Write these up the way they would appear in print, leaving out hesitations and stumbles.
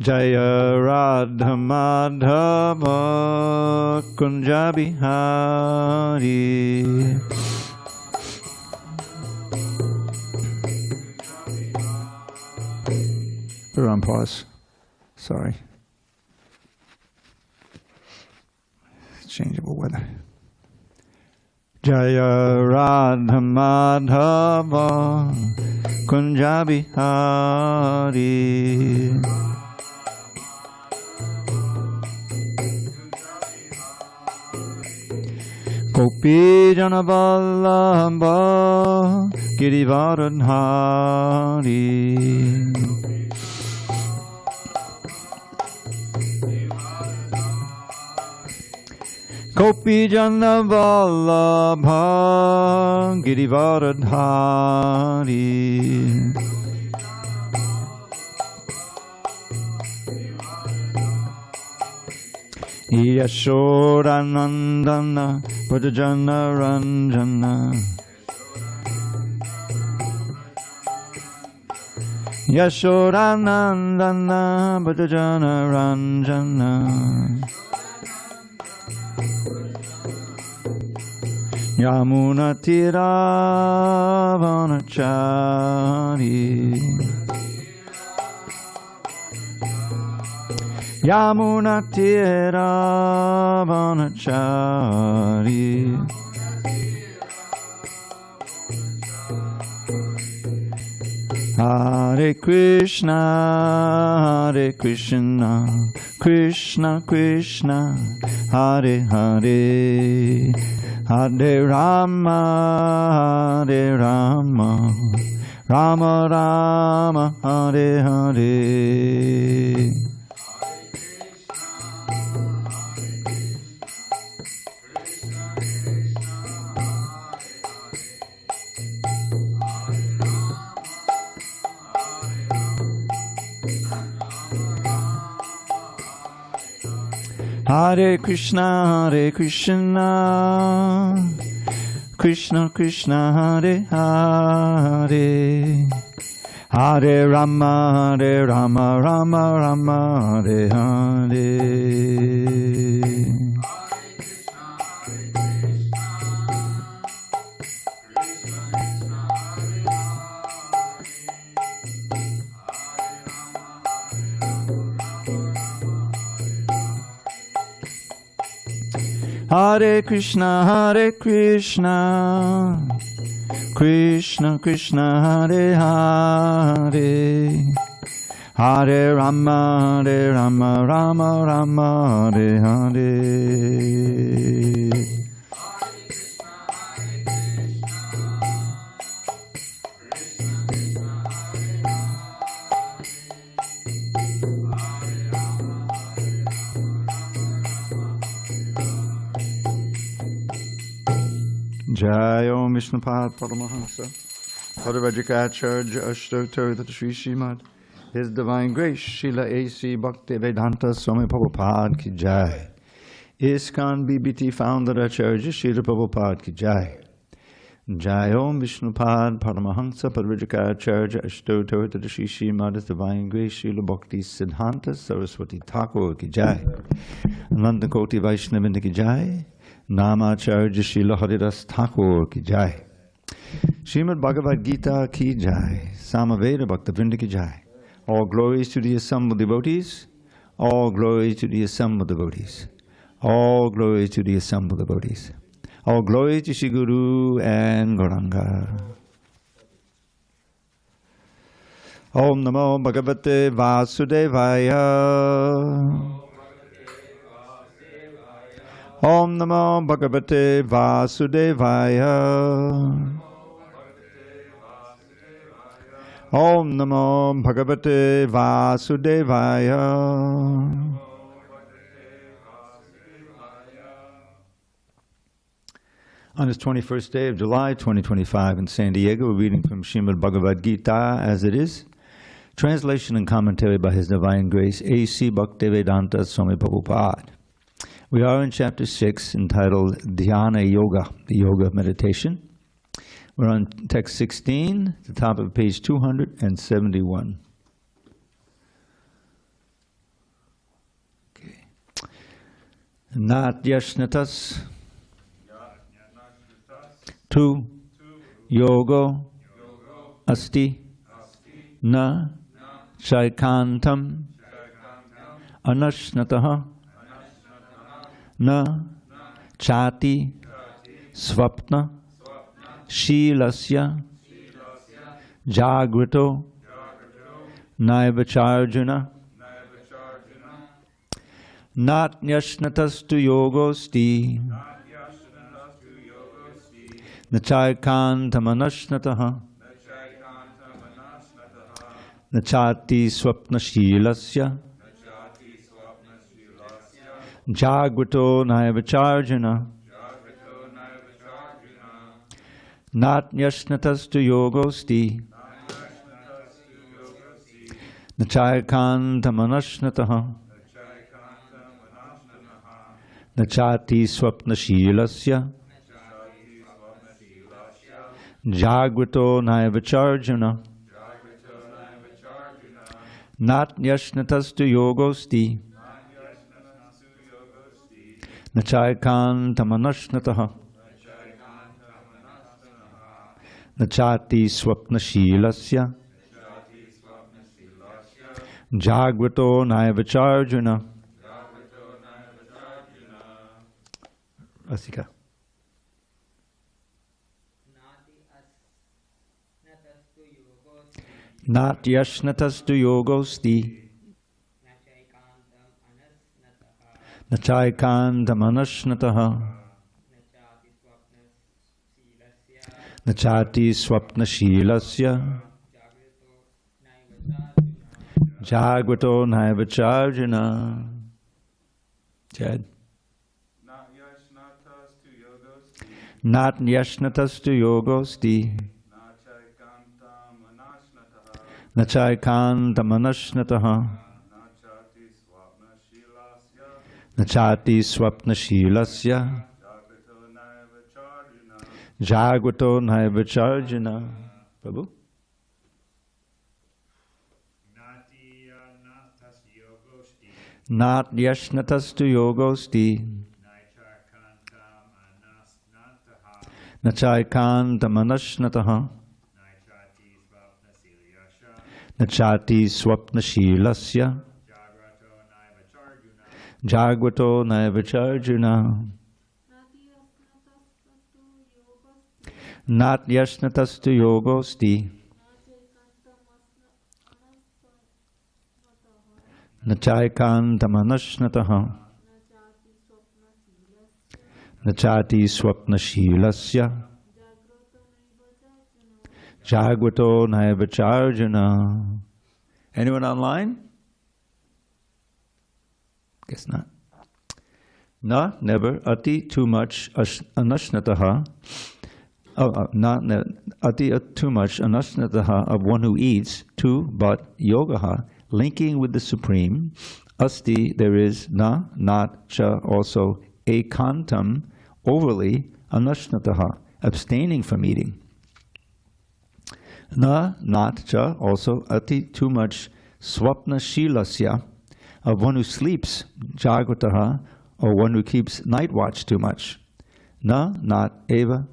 Jaya Radha Madhava Kunja Bihari. Put it on pause. Sorry. Changeable weather. Jaya Radha Madhava Kunja Bihari. Gopi Jana Vallabha Girivaradhari. Gopi Jana Vallabha Girivaradhari. Yashodanandana Vrajana Ranjana. Yashodanandana Vrajana Ranjana. Yamuna Tiravanachari. Yamuna Tiravanachari. Hare Krishna, Hare Krishna, Krishna Krishna, Hare Hare, Hare Rama, Hare Rama, Rama Rama, Hare Hare. Hare Krishna, Hare Krishna, Krishna Krishna, Hare Hare, Hare Rama, Hare Rama, Rama Rama, Hare Hare. Hare Krishna, Hare Krishna, Krishna Krishna, Hare Hare, Hare Rama, Hare Rama, Rama Rama, Hare Hare. Jai Om Vishnupad Paramahansa Paravajikacharya Ashtotar That Sri Srimad His Divine Grace Srila A.C. Bhaktivedanta Swami Prabhupada Ki Jai. ISKCON BBT Founder Acharya Srila Prabhupada Ki Jai. Jai Om Vishnupad Paramahansa Paravajikacharya Ashtotar That Sri Srimad His Divine Grace Srila Bhakti Siddhanta Saraswati Thakur Ki Jai. Ananta Koti Vaishnavinda Ki Jai. Namacharya Srila Haridas Thakur Ki Jai. Srimad Bhagavad Gita Ki Jai. Samaveda Bhaktavrinda Ki Jai. All glories to the assembled devotees. All glories to the assembled devotees. All glories to the assembled devotees. All glories to Shri Guru and Gauranga. Om Namo Bhagavate Vasudevaya. Om Namo Bhagavate Vasudevaya. Om Namo Bhagavate Vasudevaya. On this 21st day of July 2025 in San Diego, we're reading from Srimad Bhagavad Gita as it is. Translation and commentary by His Divine Grace A.C. Bhaktivedanta Swami Prabhupada. We are in chapter 6 entitled Dhyāna-yoga, the yoga of meditation. We're on text 16, the top of page 271. Natyashnatas tu yogo asti na chaikantam anashnataha na chati swapna shilasya jagrito naivacharjuna natyashnatas tu yogosti nachaikantamanashnataha nachati swapnashilasya jagrito naivacharjuna natyashnatas tu yogosti nachaikantamanashnataha nachati swapnashilasya jagrito naivacharjuna natyashnatas tu yogosti nachaikantamanashnataha nachati swapnashilasya jagrito naivacharjuna. Asika. Natyashnatas tu yogosti nachaikantam anashnataha nachati swapnashilasya jagrito naivacharjuna. Chad. Natyashnatas tu yogosti nachaikantam anashnataha nachati swapnashilasya jagrito naivacharjuna. Prabhu? Natyashnatas tu yogosti nachaikantam anashnataha nachati swapnashilasya jagrito naivacharjuna. Natyashnatas tu yogosti nachaikantam anashnataha nachati swapnashilasya jagrito naivacharjuna. Anyone online? Guess not. Na, never. Ati, too much. Anashnataha. Ati, too much. Anashnataha, of one who eats. Two, but. Yogaha, linking with the Supreme. Asti, there is. Na, not. Cha, also. Ekantam, overly. Anashnataha, abstaining from eating. Na, not. Cha, also. Ati, too much. Swapna shilasya, of one who sleeps. Jagrataha, or one who keeps night watch too much. Na, not. Eva,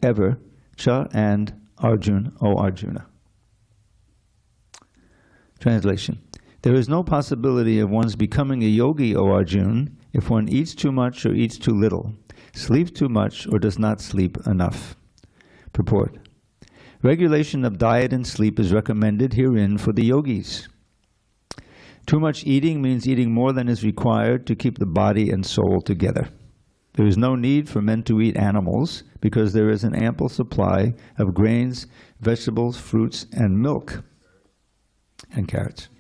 ever. Cha, and Arjuna, O Arjuna. Translation. There is no possibility of one's becoming a yogi, O Arjuna, if one eats too much or eats too little, sleeps too much or does not sleep enough. Purport. Regulation of diet and sleep is recommended herein for the yogis. Too much eating means eating more than is required to keep the body and soul together. There is no need for men to eat animals because there is an ample supply of grains, vegetables, fruits, and milk, and carrots.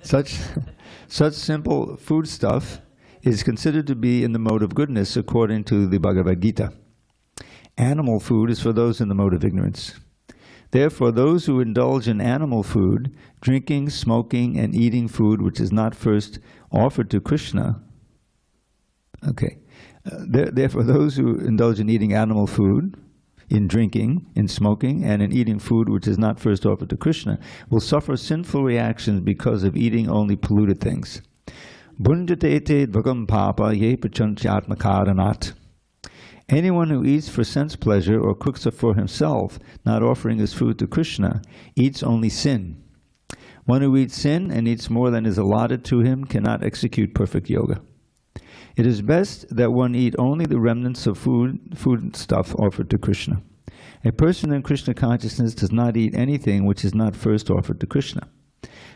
Such simple food stuff is considered to be in the mode of goodness according to the Bhagavad Gita. Animal food is for those in the mode of ignorance. Therefore, those who indulge in animal food, drinking, smoking, and eating food which is not first offered to Krishna, therefore those who indulge in eating animal food, in drinking, in smoking, and in eating food which is not first offered to Krishna, will suffer sinful reactions because of eating only polluted things. Bhunjate ete dvagam papa ye pachantyatma karanat. Anyone who eats for sense pleasure or cooks for himself, not offering his food to Krishna, eats only sin. One who eats sin and eats more than is allotted to him cannot execute perfect yoga. It is best that one eat only the remnants of food stuff offered to Krishna. A person in Krishna consciousness does not eat anything which is not first offered to Krishna.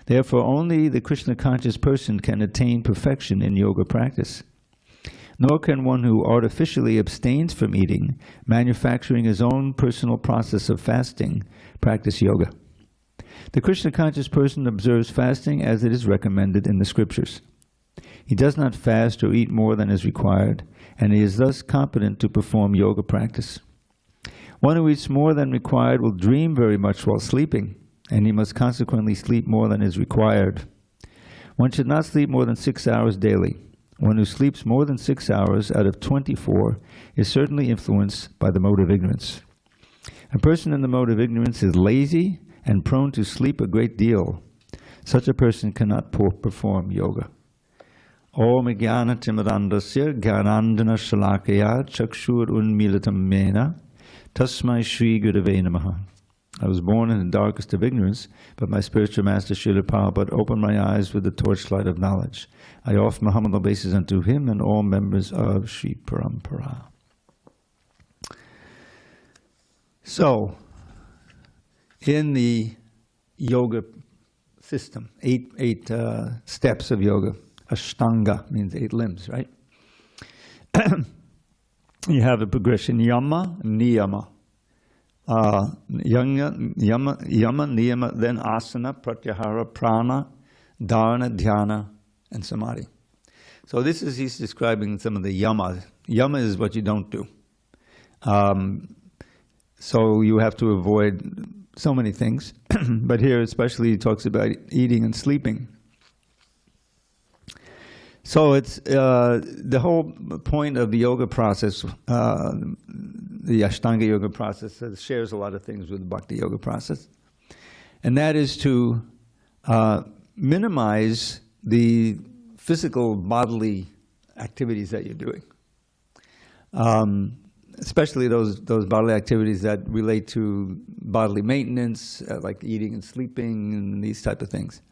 Therefore, only the Krishna conscious person can attain perfection in yoga practice. Nor can one who artificially abstains from eating, manufacturing his own personal process of fasting, practice yoga. The Krishna conscious person observes fasting as it is recommended in the scriptures. He does not fast or eat more than is required, and he is thus competent to perform yoga practice. One who eats more than required will dream very much while sleeping, and he must consequently sleep more than is required. One should not sleep more than 6 hours daily. One who sleeps more than 6 hours out of 24 is certainly influenced by the mode of ignorance. A person in the mode of ignorance is lazy and prone to sleep a great deal. Such a person cannot perform yoga. Om jnana timirandasya jnanandana shalakaya chakshur unmilitam mena tasmai shri gurave namaha. I was born in the darkest of ignorance, but my spiritual master Srila Prabhupada opened my eyes with the torchlight of knowledge. I offer Muhammad obeisances unto him and all members of Sri Parampara. So, in the yoga system, eight steps of yoga, Ashtanga means 8 limbs, right? You have a progression, yama, niyama. Yama, niyama, then asana, pratyahara, prana, dharana, dhyana, and samadhi. So he's describing some of the yamas. Yama is what you don't do. So you have to avoid so many things. But here especially he talks about eating and sleeping. So it's the whole point of the yoga process, the Ashtanga yoga process, shares a lot of things with the Bhakti yoga process. And that is to minimize the physical bodily activities that you're doing. Especially those bodily activities that relate to bodily maintenance, like eating and sleeping and these type of things.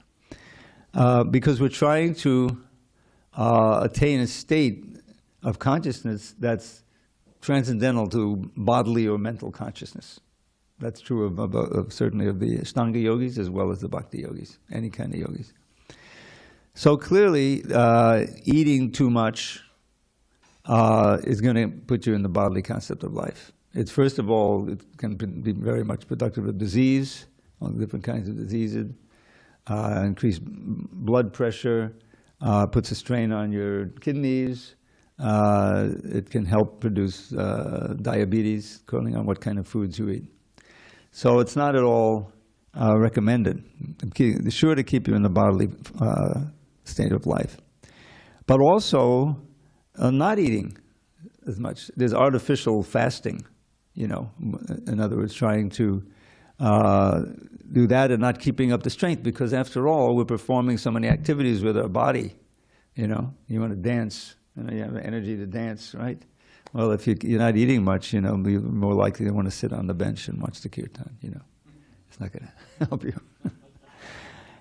Because we're trying to attain a state of consciousness that's transcendental to bodily or mental consciousness. That's true of certainly of the Ashtanga yogis as well as the Bhakti yogis, any kind of yogis. So clearly, eating too much is going to put you in the bodily concept of life. It's first of all, it can be very much productive of disease, all the different kinds of diseases, increased blood pressure, puts a strain on your kidneys. It can help produce diabetes, depending on what kind of foods you eat. So it's not at all recommended. It's sure to keep you in the bodily state of life. But also, not eating as much. There's artificial fasting, in other words, trying to do that and not keeping up the strength, because after all, we're performing so many activities with our body. You want to dance, you have energy to dance, right? Well, if you're not eating much, you're more likely to want to sit on the bench and watch the kirtan, It's not going to help you.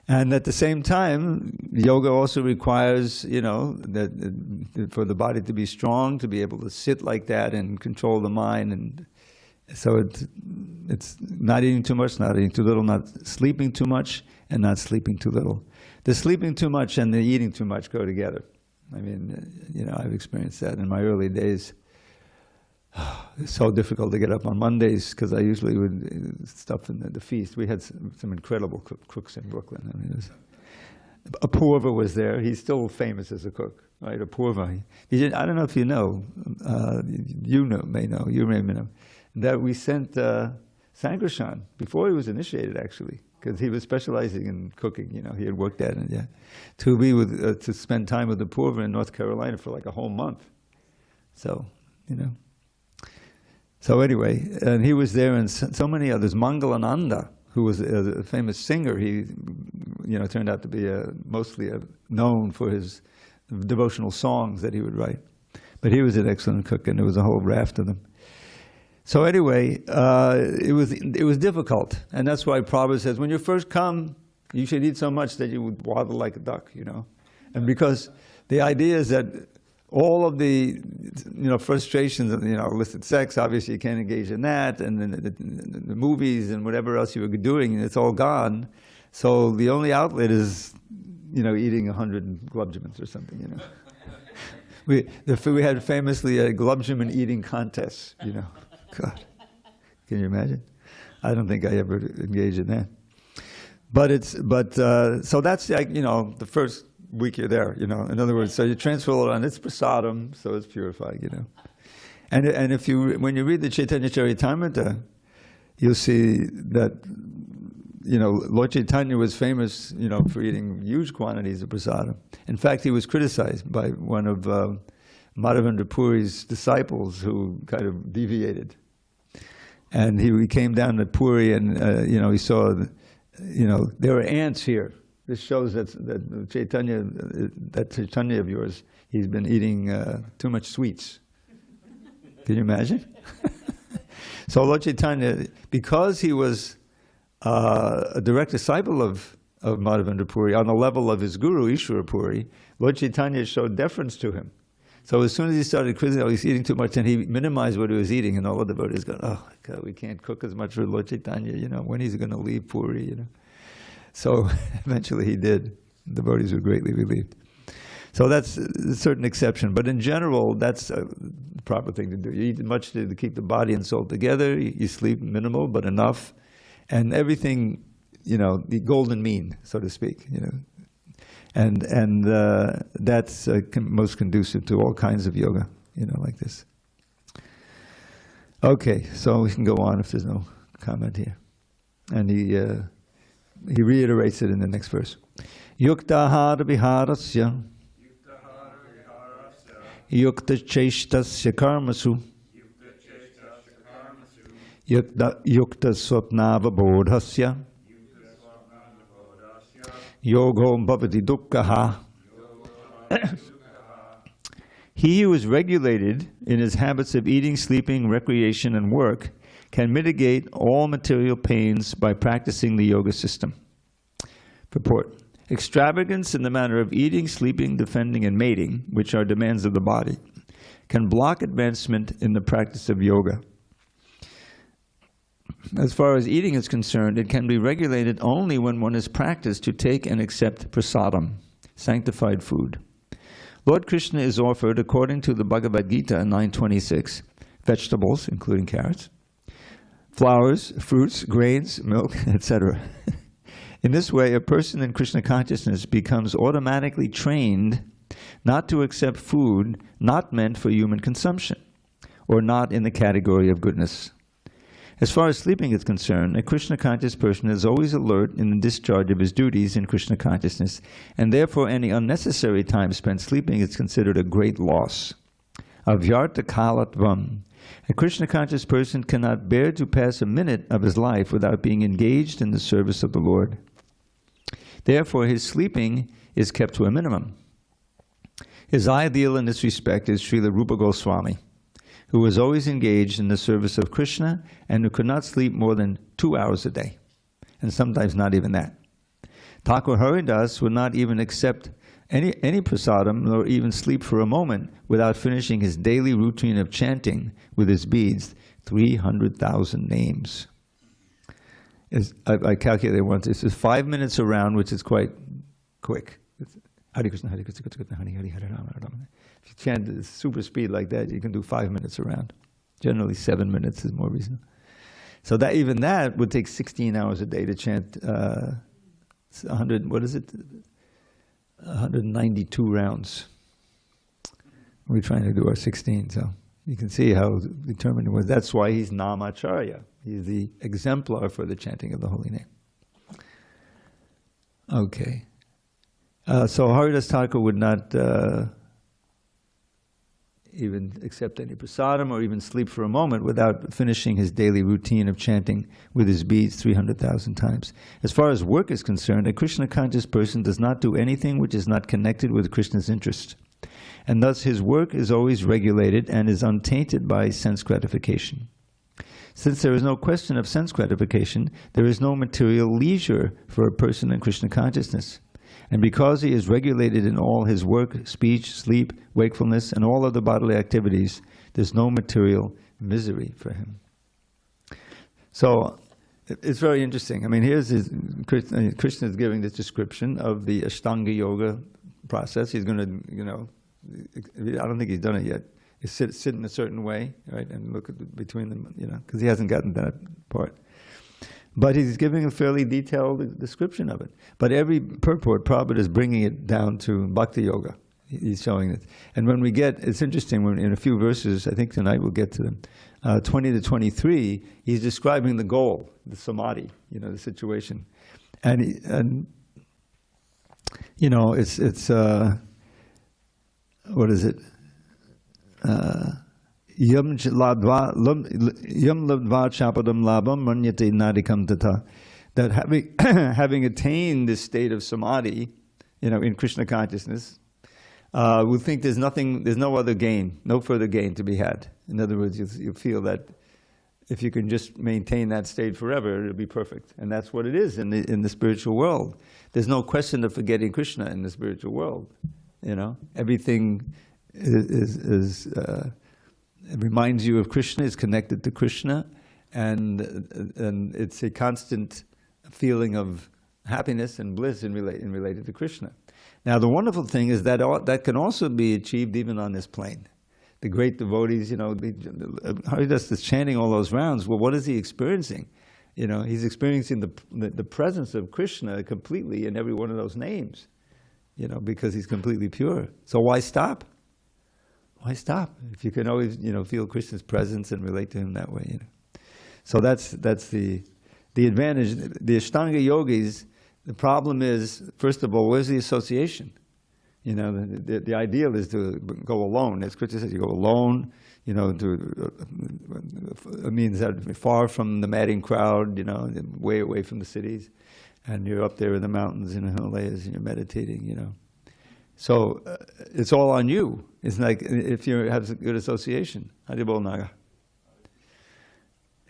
And at the same time, yoga also requires, that for the body to be strong, to be able to sit like that and control the mind. And so it's not eating too much, not eating too little, not sleeping too much, and not sleeping too little. The sleeping too much and the eating too much go together. I mean, I've experienced that in my early days. It's so difficult to get up on Mondays because I usually would stuff in the feast. We had some incredible cooks in Brooklyn. I mean, Apurva was there. He's still famous as a cook, right? Apurva. I don't know if you know. You may know. You may know that we sent Kṛṣṇa before he was initiated, actually, because he was specializing in cooking. He had worked at it. Yeah, to be with to spend time with Apurva in North Carolina for like a whole month. So So anyway, and he was there, and so many others. Mangalananda, who was a famous singer, he turned out to be mostly known for his devotional songs that he would write. But he was an excellent cook, and there was a whole raft of them. So anyway, it was difficult, and that's why Prabhupada says, when you first come, you should eat so much that you would waddle like a duck, you know. And because the idea is that all of the, you know, frustrations of, you know, illicit sex, obviously you can't engage in that, and then the movies and whatever else you were doing, it's all gone. So the only outlet is, you know, eating 100 glubjamins or something, you know. We had famously a glubjamin eating contest, you know. God, can you imagine? I don't think I ever engaged in that. So that's like, you know, the first week you're there, you know. In other words, so you transfer it on, it's prasadam, so it's purified, you know. And if you, when you read the Chaitanya Charitamrita, you'll see that, you know, Lord Chaitanya was famous, you know, for eating huge quantities of prasadam. In fact, he was criticized by one of Madhavendra Puri's disciples who kind of deviated. And he came down to Puri and, you know, he saw, you know, there were ants here. This shows that Chaitanya of yours, he's been eating too much sweets. Can you imagine? So Lord Chaitanya, because he was a direct disciple of Madhavendra Puri, on the level of his guru, Ishvara Puri, Lord Chaitanya showed deference to him. So as soon as he started criticizing, oh, he's eating too much, and he minimized what he was eating, and all the devotees go, oh, God, we can't cook as much for Lord Chaitanya, you know, when he's going to leave Puri, you know. So eventually he did. The devotees were greatly relieved. So that's a certain exception, but in general, that's the proper thing to do. You eat much to keep the body and soul together, you sleep minimal, but enough, and everything, you know, the golden mean, so to speak, you know. And that's most conducive to all kinds of yoga, you know, like this. Okay, so we can go on if there's no comment here. And he reiterates it in the next verse. Yuktahara viharasya yukta cheshtasya karmasu yukta swapnava bodhasya yogo bhavati dukkhaha. He who is regulated in his habits of eating, sleeping, recreation, and work can mitigate all material pains by practicing the yoga system. Purport. Extravagance in the matter of eating, sleeping, defending, and mating, which are demands of the body, can block advancement in the practice of yoga. As far as eating is concerned, it can be regulated only when one is practiced to take and accept prasadam, sanctified food. Lord Krishna is offered, according to the Bhagavad Gita 9:26, vegetables, including carrots, flowers, fruits, grains, milk, etc. In this way, a person in Krishna consciousness becomes automatically trained not to accept food not meant for human consumption, or not in the category of goodness. As far as sleeping is concerned, a Krishna-conscious person is always alert in the discharge of his duties in Krishna consciousness, and therefore any unnecessary time spent sleeping is considered a great loss. Avyarta kalatvam. A Krishna-conscious person cannot bear to pass a minute of his life without being engaged in the service of the Lord. Therefore, his sleeping is kept to a minimum. His ideal in this respect is Srila Rupa Goswami, who was always engaged in the service of Krishna and who could not sleep more than 2 hours a day, and sometimes not even that. Thakur Haridas would not even accept any prasadam nor even sleep for a moment without finishing his daily routine of chanting with his beads 300,000 names. I calculated once, this is 5 minutes around, which is quite quick. Hare Krishna, Hare Krishna, Krishna Krishna, Hare Hare, Hare Rama, Hare Rama. If you chant at super speed like that, you can do 5 minutes around. Generally 7 minutes is more reasonable. So that even that would take 16 hours a day to chant 192 rounds. We're trying to do our 16, so you can see how determined it was. That's why he's Namacharya. He's the exemplar for the chanting of the holy name. Okay. So Haridas Thakur would not even accept any prasadam or even sleep for a moment without finishing his daily routine of chanting with his beads 300,000 times. As far as work is concerned, a Krishna conscious person does not do anything which is not connected with Krishna's interest. and thus his work is always regulated and is untainted by sense gratification. Since there is no question of sense gratification, there is no material leisure for a person in Krishna consciousness. And because he is regulated in all his work, speech, sleep, wakefulness, and all other bodily activities, there's no material misery for him. So it's very interesting. I mean, here's Krishna is giving this description of the Ashtanga-yoga process. He's going to, I don't think he's done it yet. He sit in a certain way, right, and look between them, because he hasn't gotten that part. But he's giving a fairly detailed description of it. But every purport, Prabhupada is bringing it down to Bhakti Yoga. He's showing it. And when we get, it's interesting, when in a few verses, I think tonight we'll get to them, 20 to 23, he's describing the goal, the samadhi, the situation. And it's what is it? Yam ladva chapadam labam manyate nadikam tata. That having attained this state of samadhi, in Krishna consciousness, we think there's no other gain, no further gain to be had. In other words, you feel that if you can just maintain that state forever, it'll be perfect. And that's what it is in the spiritual world. There's no question of forgetting Krishna in the spiritual world. Everything it reminds you of Krishna, is connected to Krishna, and it's a constant feeling of happiness and bliss related to Krishna. Now, the wonderful thing is that can also be achieved even on this plane. The great devotees, Haridas is chanting all those rounds. Well, what is he experiencing? He's experiencing the presence of Krishna completely in every one of those names, because he's completely pure. So why stop? Why stop if you can always, feel Krishna's presence and relate to him that way? So that's the advantage. The Ashtanga yogis, the problem is, first of all, where's the association? The ideal is to go alone. As Krishna says, you go alone. It means that far from the madding crowd. Way away from the cities, and you're up there in the mountains in the Himalayas, and you're meditating. So it's all on you. It's like if you have a good association. Haribol Naga.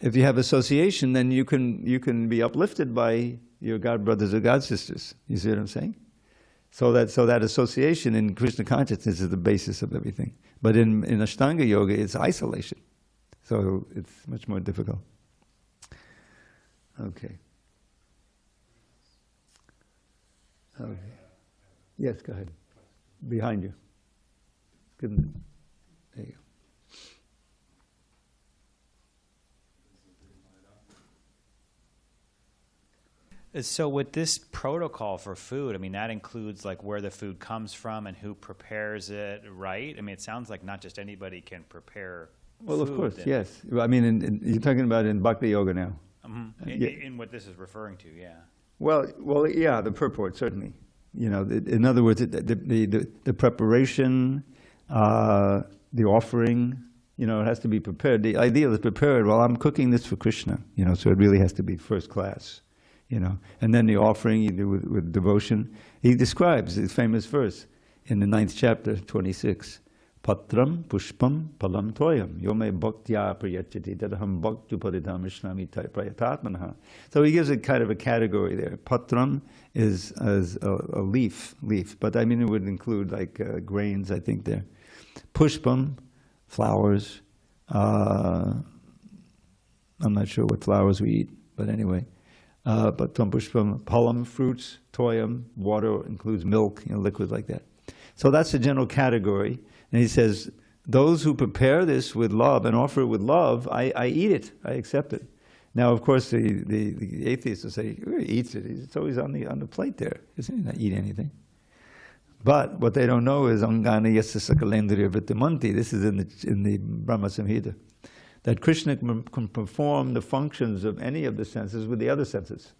If you have association, then you can be uplifted by your God brothers or God sisters. You see what I'm saying? So that association in Krishna consciousness is the basis of everything. But in Ashtanga Yoga, it's isolation. So it's much more difficult. Okay. Yes, go ahead. Behind you. Good. There you go. So with this protocol for food, I mean, that includes like where the food comes from and who prepares it, right? I mean, it sounds like not just anybody can prepare Well, food. Of course, yes. I mean, you're talking about in Bhakti Yoga now. Mm-hmm. Yeah. In what this is referring to, yeah. Well, yeah, the purport, certainly. In other words, the preparation, the offering, it has to be prepared. The ideal is prepared. Well, I'm cooking this for Krishna, so it really has to be first class, And then the offering you do with devotion. He describes his famous verse in the 9th chapter, 26. Patram pushpam palam toyam yome bhaktya prayachati tadaham bhaktu paridham ishnami prayatatmanaha. So he gives a kind of a category there. Patram is a leaf, but I mean it would include like grains, I think there. Pushpam, flowers. I'm not sure what flowers we eat, but anyway. Patram pushpam, palam, fruits, toyam, water includes milk, liquid like that. So that's the general category. And he says, those who prepare this with love and offer it with love, I eat it, I accept it. Now, of course, the atheists will say, he eats it. It's always on the plate there. He doesn't eat anything. But what they don't know is, Angana yasa sakalendriya vrittimanti. This is in the Brahma Samhita. That Krishna can perform the functions of any of the senses with the other senses.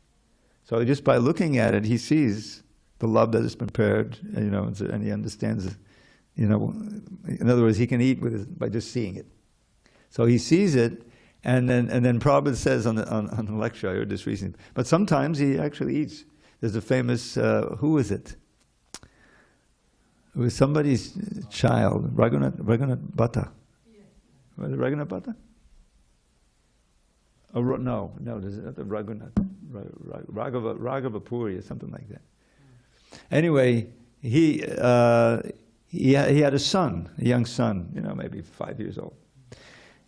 So just by looking at it, he sees the love that is prepared, and he understands it. In other words, he can eat by just seeing it. So he sees it, and then Prabhupada says on the lecture, I heard this recently, but sometimes he actually eats. There's a famous, who is it? It was somebody's child, Raghunath Bhatta. Was it Raghunath Bhatta? Oh, no, there's another Raghunath. Raghava Puri or something like that. Anyway, he had a son, a young son, maybe 5 years old.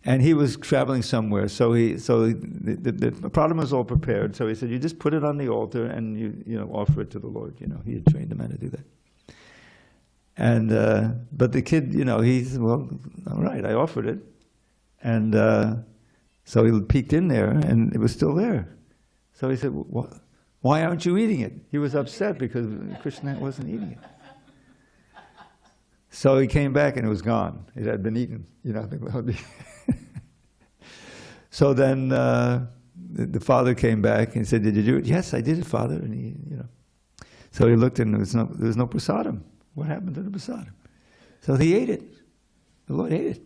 And he was traveling somewhere, so the problem was all prepared. So he said, you just put it on the altar and you offer it to the Lord. He had trained the man to do that. And but the kid, he said, well, all right, I offered it, and so he peeked in there, and it was still there. So he said, well, why aren't you eating it? He was upset because Krishna wasn't eating it. So he came back and it was gone. It had been eaten. So then the father came back and said, "Did you do it?" "Yes, I did it, Father." And so he looked and there was no prasadam. What happened to the prasadam? So he ate it. The Lord ate it,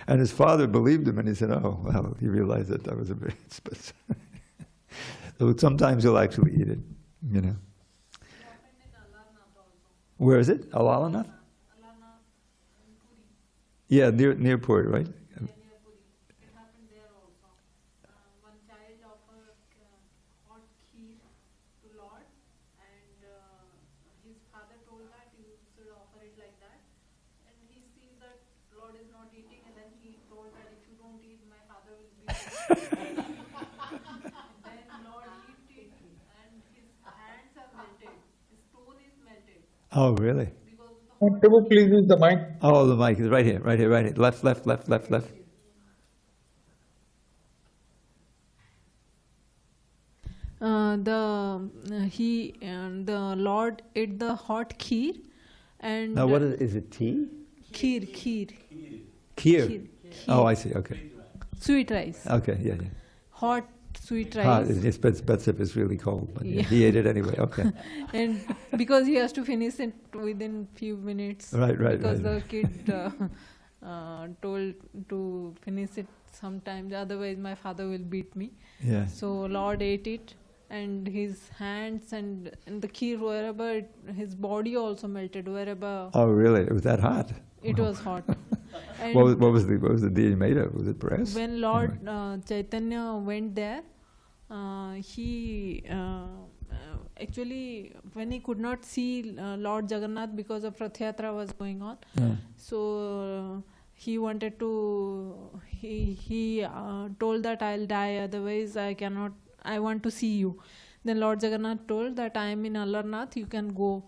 and his father believed him, and he said, "Oh, well," he realized that was a bit. So sometimes he'll actually eat it, Where is it? Alalanath? Yeah, near Puri, right? Yeah, near Puri. It happened there also. One child offered hot kheer to Lord, and his father told that you should offer it like that. And he sees that Lord is not eating, and then he told that if you don't eat, my father will be dead. Then Lord eat it, and his hands are melted. His stone is melted. Oh, really? Prabhu, please use the mic. Oh, the mic is right here. Left. The Lord ate the hot kheer, and Now, what is it? Tea? Kheer. Kheer. Oh, I see. Okay. Sweet rice. Okay. Yeah. Hot sweet Hot. rice. It's best if it's really cold, but Yeah. he ate it anyway. Okay. And because he has to finish it within few minutes. Right. Because the kid told to finish it sometimes, otherwise my father will beat me. Yeah. So Lord ate it, and his hands and the kheer, wherever his body also melted, wherever Oh, really? It was that hot? it was hot. And What was the deity made of? Was it brass? when Lord Chaitanya went there, he actually, when he could not see Lord Jagannath because of Rath Yatra was going on, so he wanted to, he told that I'll die, otherwise I want to see you. Then Lord Jagannath told that I am in Alarnath, you can go.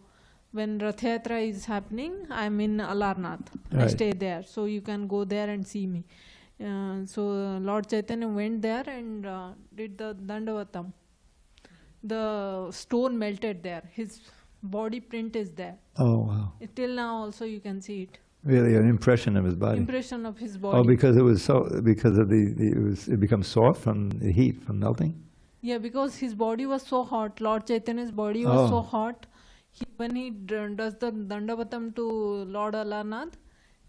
When Rath Yatra is happening, I am in Alarnath. I Right. stay there, so you can go there and see me. So Lord Chaitanya went there and did the Dandavatam. The stone melted there. His body print is there. Oh, wow. Till now also you can see it. Really, an impression of his body. Impression of his body. Oh, because it becomes soft from the heat, from melting? Yeah, because his body was so hot. Lord Chaitanya's body was so hot. When he does the Dandavatam to Lord Alarnath,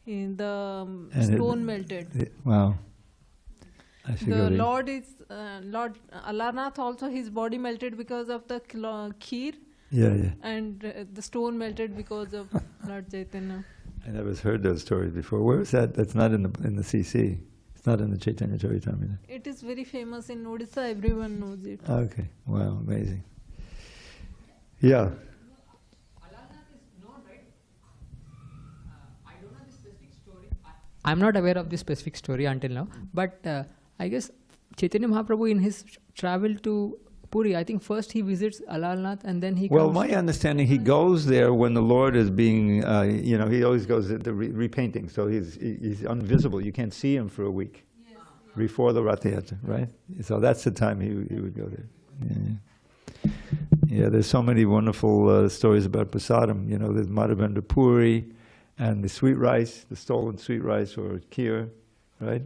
the stone melted. Wow. I should go The there. Lord Alarnath also, his body melted because of the kheer, Yeah. and the stone melted because of Lord Chaitanya. I never heard those stories before. Where is that? That's not in the CC. It's not in the Chaitanya Charitamrita. It is very famous in Odisha. Everyone knows it. Okay. Wow. Amazing. Yeah. I'm not aware of this specific story until now, but I guess Chaitanya Mahaprabhu in his travel to Puri, I think first he visits Alalnath and then he Well, comes. my understanding, he goes there when the Lord is being, he always goes at the repainting, so he's invisible. You can't see him for a week before the Rath Yatra, right? So that's the time he would go there. Yeah, there's so many wonderful stories about prasadam. There's Madhavendra Puri, and the sweet rice, the stolen sweet rice or kheer, right?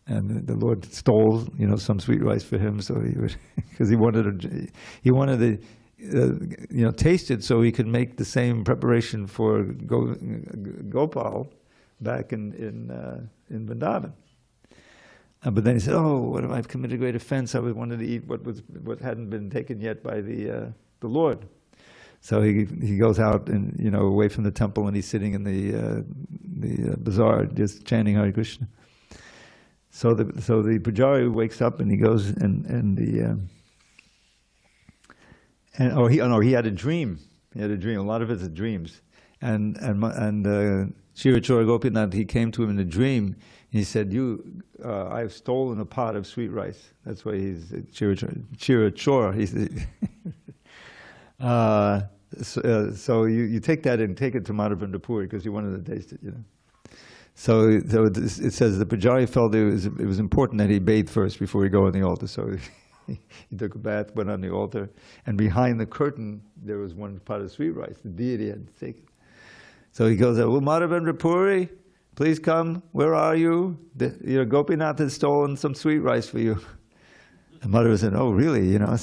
And the Lord stole, some sweet rice for him, so he would, because he wanted to taste it so he could make the same preparation for Gopal back in Vrindavan. But then he said, "Oh, what if I've committed a great offense? I wanted to eat what hadn't been taken yet by the Lord." So he goes out and, you know, away from the temple, and he's sitting in the bazaar just chanting Hare Krishna. So the pujari wakes up and he goes he had a dream. He had a dream. A lot of it's dreams. And Shirachora Gopinath, he came to him in a dream. He said, I've stolen a pot of sweet rice. That's why he's Shirachora. So you take that and take it to Madhavendra Puri because he wanted to taste it, you know. So it says the Pujari felt it was important that he bathe first before he go on the altar. So he took a bath, went on the altar, and behind the curtain there was one pot of sweet rice. The deity had to take it. So he goes, "Well, Madhavendra Puri, please come. Where are you? Gopinath has stolen some sweet rice for you." And Madhava said, "Oh, really? You know."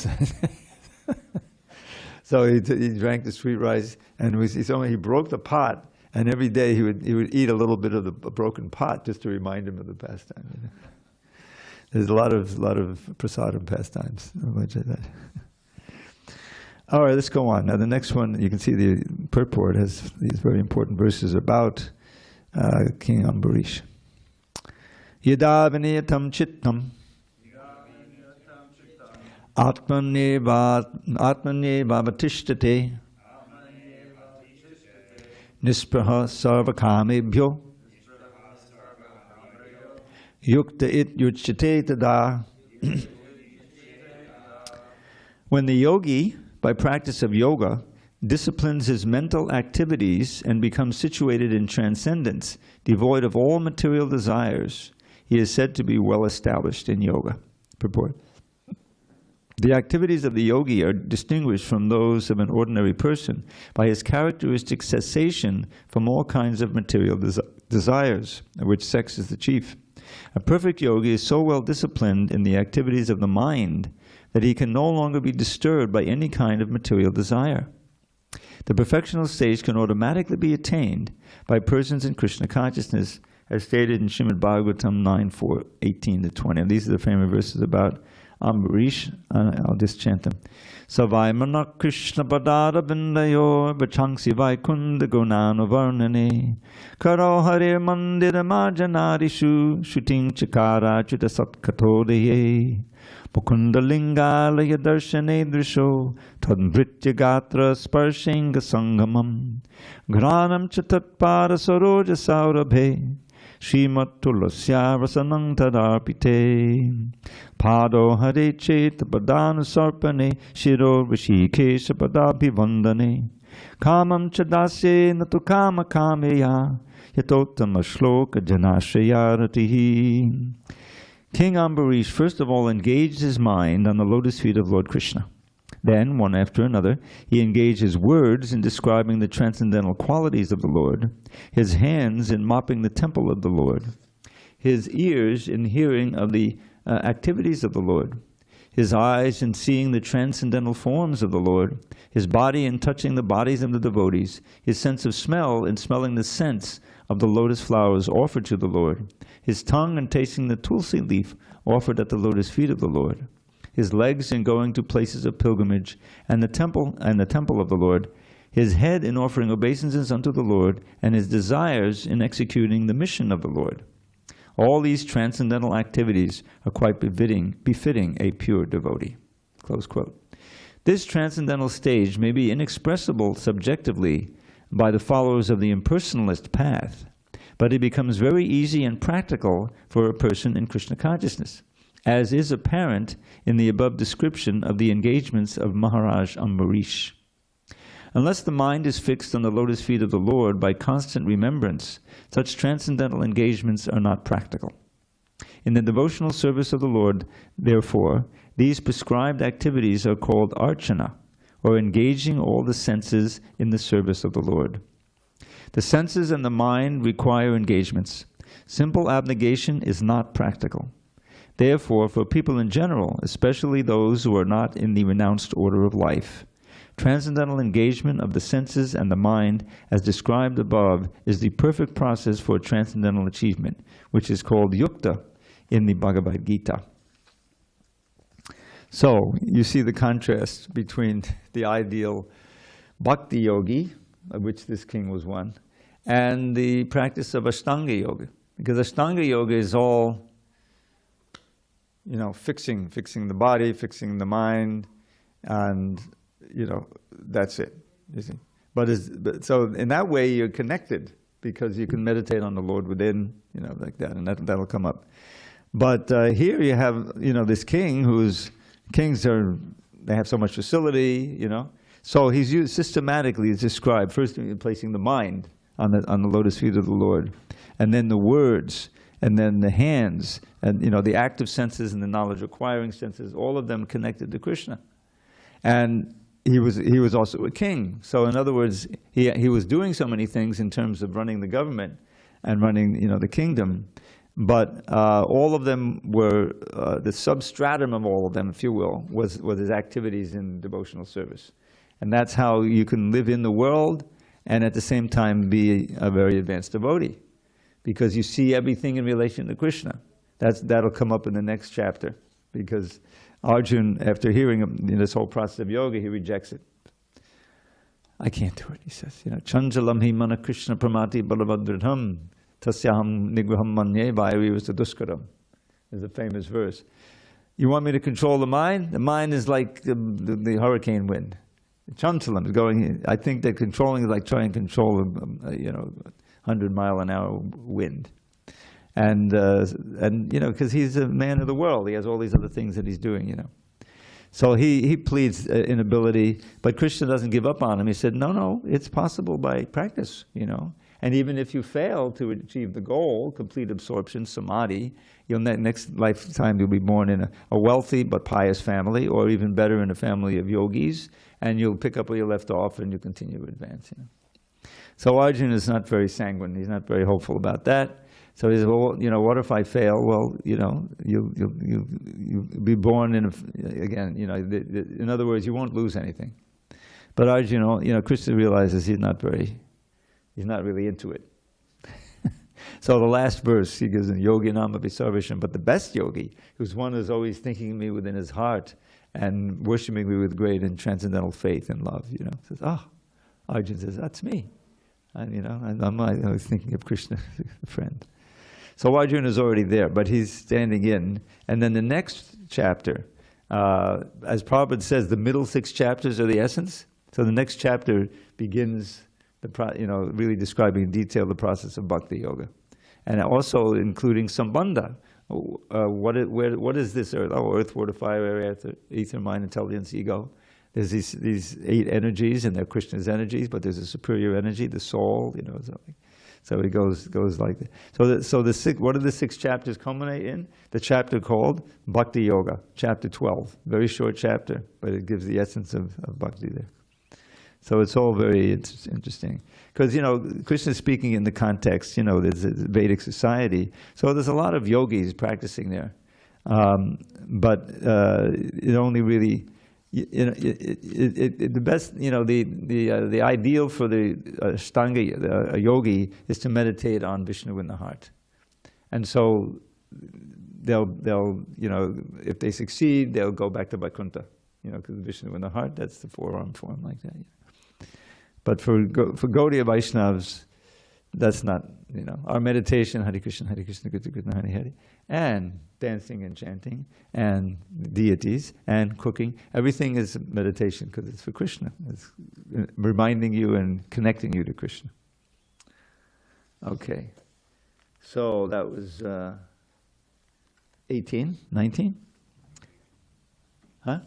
So he drank the sweet rice, and he broke the pot. And every day he would eat a little bit of the broken pot just to remind him of the pastime. You know? There's a lot of prasadam pastimes. All right, let's go on. Now the next one, you can see the purport has these very important verses about King Ambarish. Yada viniyatam chittam atmanye bhavatishtate nispraha sarvakamebhyo yukta it yuchate tada. When the yogi, by practice of yoga, disciplines his mental activities and becomes situated in transcendence, devoid of all material desires, he is said to be well established in yoga. Purport. The activities of the yogi are distinguished from those of an ordinary person by his characteristic cessation from all kinds of material desires, of which sex is the chief. A perfect yogi is so well disciplined in the activities of the mind that he can no longer be disturbed by any kind of material desire. The perfectional stage can automatically be attained by persons in Krishna consciousness, as stated in Srimad Bhagavatam 9:4, 18-20. And these are the famous verses about Ambarish. I'll just chant them. Savaimana Krishna Padara Vindayor Vachangsi Vaikunda Gunana Varnane Karo Hare Mandira Marjanarishu Shooting Chakara Chita Satkatodeye Mukunda Lingalaya Darshane Drisho Tadnritya Gatra Sparshenga Sangamam Granam Chatatpara Saroja Saurabhe Srimat Tulasya Rasanang Tadarpite Pado Hare Chet Padanu Sarpane Shiro Rishikesha Padabhivandane Kamam Chadasye Natu Kama Kameya Yatotama Shloka Janashrayaratihi. King Ambarish first of all engaged his mind on the lotus feet of Lord Krishna. Then, one after another, he engaged his words in describing the transcendental qualities of the Lord, his hands in mopping the temple of the Lord, his ears in hearing of the activities of the Lord, his eyes in seeing the transcendental forms of the Lord, his body in touching the bodies of the devotees, his sense of smell in smelling the scents of the lotus flowers offered to the Lord, his tongue in tasting the tulsi leaf offered at the lotus feet of the Lord, his legs in going to places of pilgrimage, and the temple of the Lord, his head in offering obeisances unto the Lord, and his desires in executing the mission of the Lord. All these transcendental activities are quite befitting a pure devotee. Close quote. This transcendental stage may be inexpressible subjectively by the followers of the impersonalist path, but it becomes very easy and practical for a person in Krishna consciousness, as is apparent in the above description of the engagements of Maharaj Ambarish. Unless the mind is fixed on the lotus feet of the Lord by constant remembrance, such transcendental engagements are not practical. In the devotional service of the Lord, therefore, these prescribed activities are called archana, or engaging all the senses in the service of the Lord. The senses and the mind require engagements. Simple abnegation is not practical. Therefore, for people in general, especially those who are not in the renounced order of life, transcendental engagement of the senses and the mind, as described above, is the perfect process for transcendental achievement, which is called yukta in the Bhagavad Gita. So, you see the contrast between the ideal Bhakti Yogi, of which this king was one, and the practice of Ashtanga Yoga. Because Ashtanga Yoga is all, fixing the body, fixing the mind, and, that's it, you see. So in that way you're connected, because you can meditate on the Lord within, like that, and that'll come up. But here you have, this king they have so much facility, So he's used systematically, it's described, first placing the mind on the lotus feet of the Lord, and then the words, and then the hands, and the active senses and the knowledge acquiring senses, all of them connected to Krishna. And he was also a king. So in other words, he was doing so many things in terms of running the government and running the kingdom. But all of them were, the substratum of all of them, if you will, was his activities in devotional service. And that's how you can live in the world and at the same time be a very advanced devotee. Because you see everything in relation to Krishna. That'll come up in the next chapter. Because Arjuna, after hearing this whole process of yoga, he rejects it. I can't do it, he says. Chanchalam hi mana Krishna pramati balavadridham tasyaham nigraham manye vairivasa duskaram. There's a famous verse. You want me to control the mind? The mind is like the hurricane wind. Chanchalam is going. I think that controlling is like trying to control 100-mile-an-hour wind. And because he's a man of the world, he has all these other things that he's doing, So he pleads inability, but Krishna doesn't give up on him. He said, no, it's possible by practice, And even if you fail to achieve the goal, complete absorption, samadhi, next lifetime you'll be born in a wealthy but pious family, or even better, in a family of yogis, and you'll pick up where you left off and you continue to advance. So Arjuna is not very sanguine. He's not very hopeful about that. So he says, well, what if I fail? Well, you'll be born in in other words, you won't lose anything. But Arjuna, Krishna realizes he's not really into it. So the last verse, he gives in Yogi Nama Visarvisham, but the best yogi, who's one who's always thinking of me within his heart and worshiping me with great and transcendental faith and love, says, Arjuna says, that's me. And, I was thinking of Krishna, a friend. So Arjuna is already there, but he's standing in. And then the next chapter, as Prabhupada says, the middle 6 chapters are the essence. So the next chapter begins, really describing in detail the process of bhakti yoga. And also including sambandha. What is this earth? Earth, water, fire, air, ether, mind, intelligence, ego. There's these 8 energies, and they're Krishna's energies, but there's a superior energy, the soul, something. So he goes like that. So what do the 6 chapters culminate in? The chapter called Bhakti Yoga, chapter 12. Very short chapter, but it gives the essence of bhakti there. So it's all very interesting. Because, Krishna is speaking in the context, there's a Vedic society. So there's a lot of yogis practicing there. But it only really... the best, the ideal for the Ashtanga yogi is to meditate on Vishnu in the heart, and so they'll if they succeed, they'll go back to Vaikuntha, because Vishnu in the heart, that's the forearm form like that. But for Gaudiya Vaishnavas, that's not, our meditation, Hare Krishna, Krishna Krishna, Hare Hare, and dancing and chanting, and deities, and cooking. Everything is meditation because it's for Krishna. It's reminding you and connecting you to Krishna. Okay. So that was 18, 19? Huh?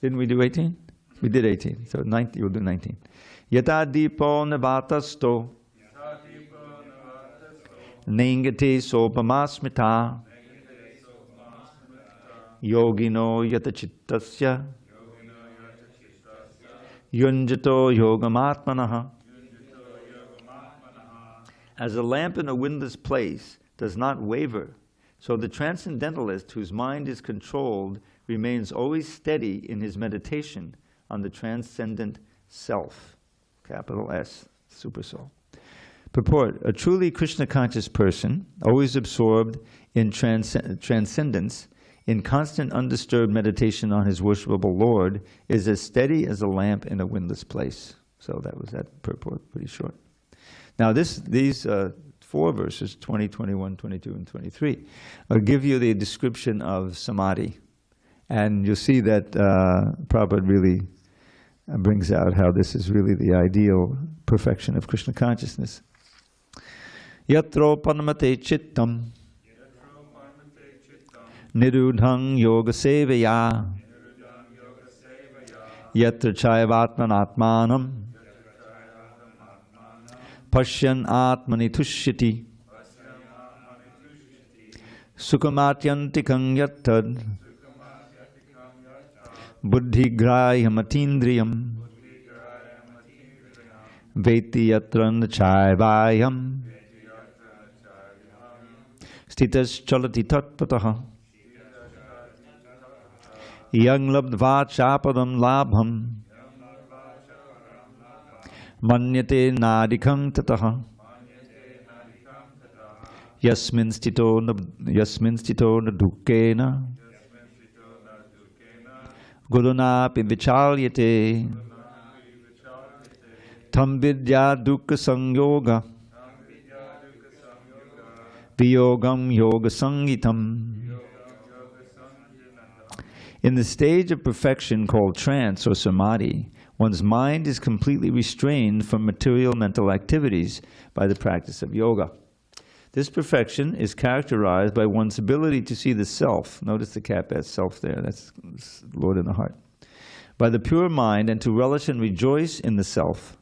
Didn't we do 18? We did 18. So 19, we'll do 19. Yata dipo navatasto Ningati sopamasmita yogino yatachittasya yunjato yogamatmanaha. As a lamp in a windless place does not waver, so the transcendentalist whose mind is controlled remains always steady in his meditation on the transcendent self, capital S, super soul. Purport: a truly Krishna-conscious person, always absorbed in transcendence, in constant undisturbed meditation on his worshipable Lord, is as steady as a lamp in a windless place. So that was that purport, pretty short. Now these 4 verses, 20, 21, 22, and 23, give you the description of samadhi. And you'll see that Prabhupada really brings out how this is really the ideal perfection of Krishna consciousness. Yatro panamate chittam nirudhang yoga sevaya yatra chaivatmanatmanam pashyan atmani tushyati sukhamatyantikang yattad buddhigrahyamatindriyam veti yatran chaivayam stitas chalati tatpataha yang labdva chapadam labham manyate nadikam tataha yasmin stito na dukkena gurunapi vichalyate tam vidya dukkha sanyoga viyogam yoga sangitam. In the stage of perfection called trance or samadhi, one's mind is completely restrained from material mental activities by the practice of yoga. This perfection is characterized by one's ability to see the self. Notice the cap self there, that's Lord in the heart. By the pure mind, and to relish and rejoice in the self.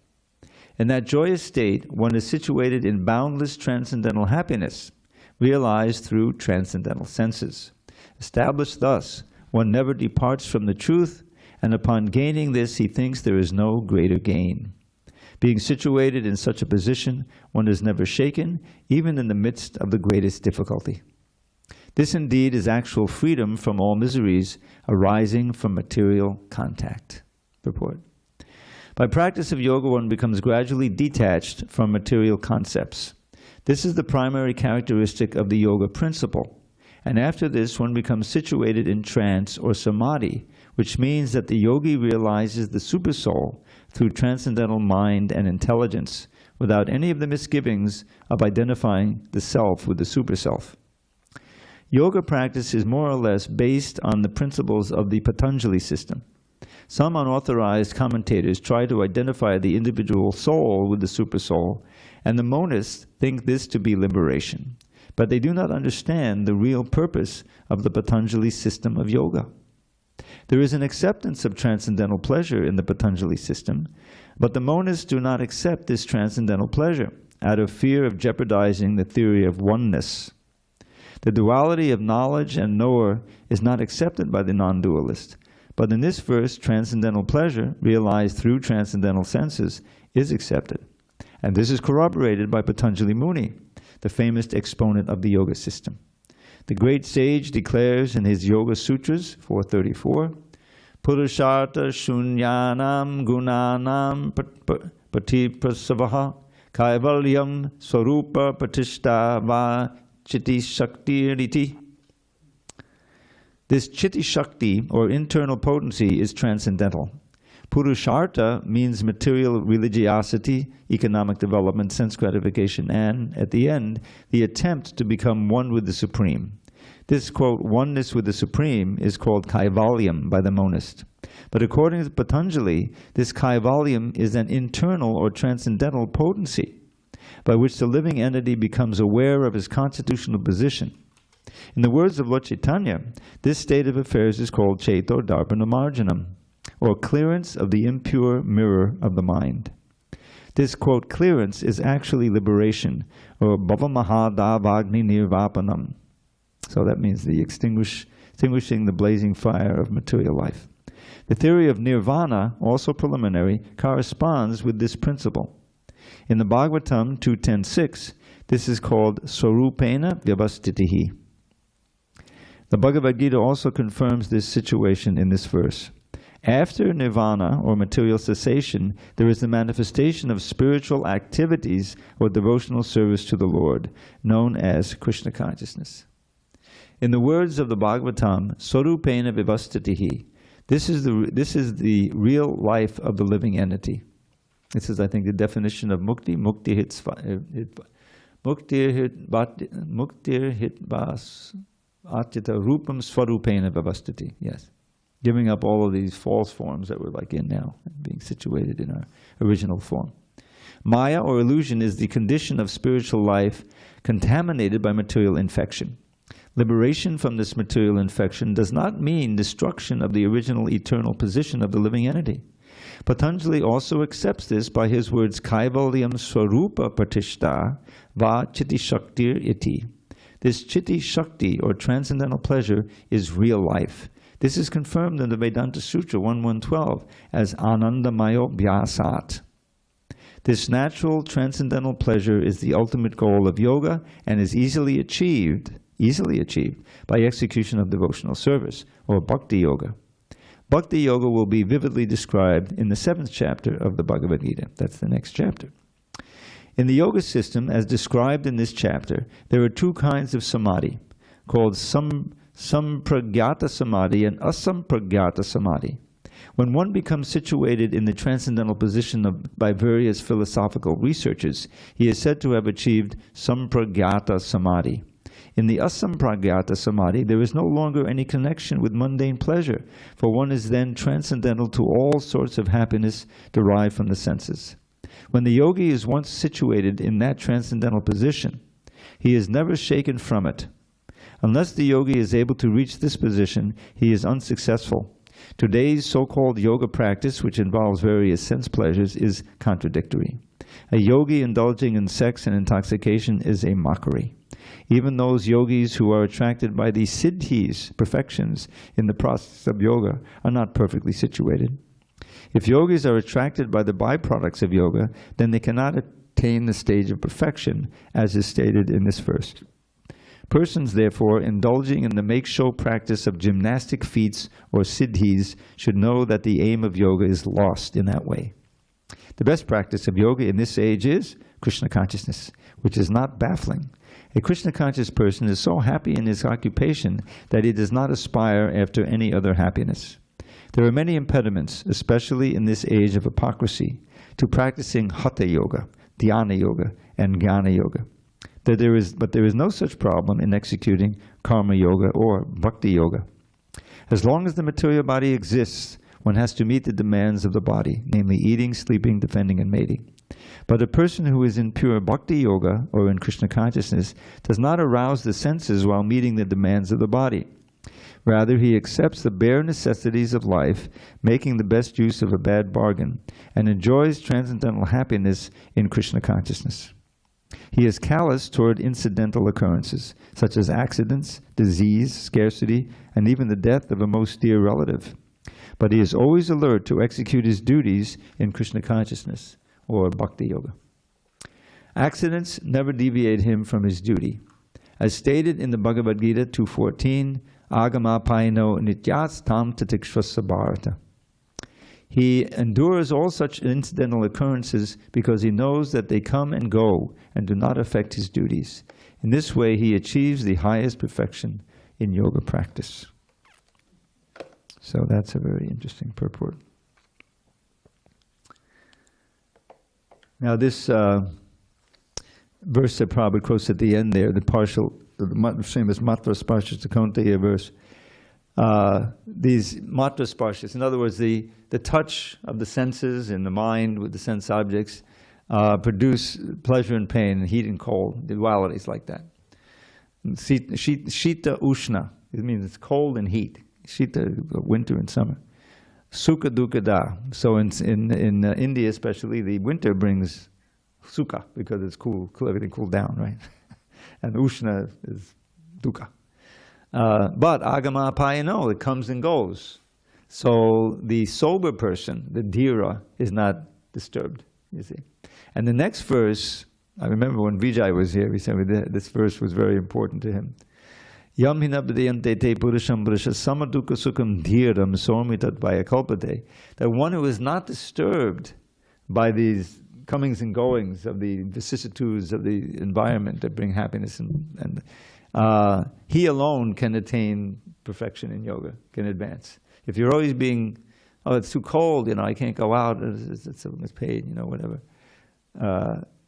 In that joyous state, one is situated in boundless transcendental happiness, realized through transcendental senses. Established thus, one never departs from the truth, and upon gaining this, he thinks there is no greater gain. Being situated in such a position, one is never shaken, even in the midst of the greatest difficulty. This indeed is actual freedom from all miseries arising from material contact. Purport. By practice of yoga, one becomes gradually detached from material concepts. This is the primary characteristic of the yoga principle. And after this, one becomes situated in trance or samadhi, which means that the yogi realizes the supersoul through transcendental mind and intelligence, without any of the misgivings of identifying the self with the superself. Yoga practice is more or less based on the principles of the Patanjali system. Some unauthorized commentators try to identify the individual soul with the supersoul, and the monists think this to be liberation. But they do not understand the real purpose of the Patanjali system of yoga. There is an acceptance of transcendental pleasure in the Patanjali system, but the monists do not accept this transcendental pleasure out of fear of jeopardizing the theory of oneness. The duality of knowledge and knower is not accepted by the non-dualist, but in this verse, transcendental pleasure, realized through transcendental senses, is accepted. And this is corroborated by Patanjali Muni, the famous exponent of the yoga system. The great sage declares in his Yoga Sutras 434, Purushartha shunyanam gunanam patiprasavaha kaivalyam swarupa patishta va chitti shaktiriti. This chitti shakti, or internal potency, is transcendental. Purushartha means material religiosity, economic development, sense gratification, and, at the end, the attempt to become one with the Supreme. This, quote, oneness with the Supreme is called kaivalyam by the monist. But according to Patanjali, this kaivalyam is an internal or transcendental potency by which the living entity becomes aware of his constitutional position. In the words of Lord Chaitanya, this state of affairs is called Chaito Darpana Marjanam, or clearance of the impure mirror of the mind. This, quote, clearance is actually liberation, or bhavamahadavagni nirvapanam. So that means the extinguishing the blazing fire of material life. The theory of nirvana, also preliminary, corresponds with this principle. In the Bhagavatam 2.10.6, this is called Swarupena Vyavastitihi. The Bhagavad Gita also confirms this situation in this verse. After nirvana, or material cessation, there is the manifestation of spiritual activities or devotional service to the Lord, known as Krishna consciousness. In the words of the Bhagavatam, Swarupena Vivastitihi, this is the real life of the living entity. This is, I think, the definition of mukti. Muktir hit vas atita rupam svarupena vavastiti. Yes. Giving up all of these false forms that we're like in now, being situated in our original form. Maya, or illusion, is the condition of spiritual life contaminated by material infection. Liberation from this material infection does not mean destruction of the original eternal position of the living entity. Patanjali also accepts this by his words, Kaivalyam Swarupa Pratishta Va Chitti Shaktir Iti. This Chitti Shakti, or transcendental pleasure, is real life. This is confirmed in the Vedanta Sutra 1.1.12 as Anandamayo Vyasat. This natural transcendental pleasure is the ultimate goal of yoga and is easily achieved by execution of devotional service, or bhakti yoga. Bhakti yoga will be vividly described in the 7th chapter of the Bhagavad Gita. That's the next chapter. In the yoga system, as described in this chapter, there are two kinds of samadhi, called sampragyata samadhi and asampragyata samadhi. When one becomes situated in the transcendental position by various philosophical researchers, he is said to have achieved sampragyata samadhi. In the asampragyata samadhi, there is no longer any connection with mundane pleasure, for one is then transcendental to all sorts of happiness derived from the senses. When the yogi is once situated in that transcendental position, he is never shaken from it. Unless the yogi is able to reach this position, he is unsuccessful. Today's so-called yoga practice, which involves various sense pleasures, is contradictory. A yogi indulging in sex and intoxication is a mockery. Even those yogis who are attracted by the siddhis, perfections, in the process of yoga are not perfectly situated. If yogis are attracted by the byproducts of yoga, then they cannot attain the stage of perfection, as is stated in this verse. Persons, therefore, indulging in the make-show practice of gymnastic feats or siddhis should know that the aim of yoga is lost in that way. The best practice of yoga in this age is Krishna consciousness, which is not baffling. A Krishna-conscious person is so happy in his occupation that he does not aspire after any other happiness. There are many impediments, especially in this age of hypocrisy, to practicing Hatha Yoga, Dhyāna-yoga, and Jnana-yoga. But there is no such problem in executing Karma Yoga or Bhakti Yoga. As long as the material body exists, one has to meet the demands of the body, namely eating, sleeping, defending, and mating. But a person who is in pure Bhakti Yoga or in Krishna consciousness does not arouse the senses while meeting the demands of the body. Rather, he accepts the bare necessities of life, making the best use of a bad bargain, and enjoys transcendental happiness in Krishna consciousness. He is callous toward incidental occurrences, such as accidents, disease, scarcity, and even the death of a most dear relative. But he is always alert to execute his duties in Krishna consciousness, or Bhakti Yoga. Accidents never deviate him from his duty. As stated in the Bhagavad Gita 2.14, Agama paino nityas tam tatikshvasa bharata. He endures all such incidental occurrences because he knows that they come and go and do not affect his duties. In this way, he achieves the highest perfection in yoga practice. So that's a very interesting purport. Now this verse that Prabhupada quotes at the end there, the famous matra sparshas to Kaunteya verse, these matra sparshas, in other words, the touch of the senses and the mind with the sense objects produce pleasure and pain, and heat and cold, dualities like that. Shita ushna, it means it's cold and heat. Shita, winter and summer. Sukha dukkha da. So in India especially, the winter brings sukha because it's cool, everything cooled down, right? And ushna is dukkha. But agama payano, it comes and goes. So the sober person, the dhira, is not disturbed, you see. And the next verse, I remember when Vijay was here, he said this verse was very important to him. Yam hinabdiyante te purusham purusha samadukha sukham dhiram sormitat vayakalpate. That one who is not disturbed by these comings and goings of the vicissitudes of the environment that bring happiness and he alone can attain perfection in yoga, can advance. If you're always being oh, it's too cold, I can't go out, it's so much pain, whatever.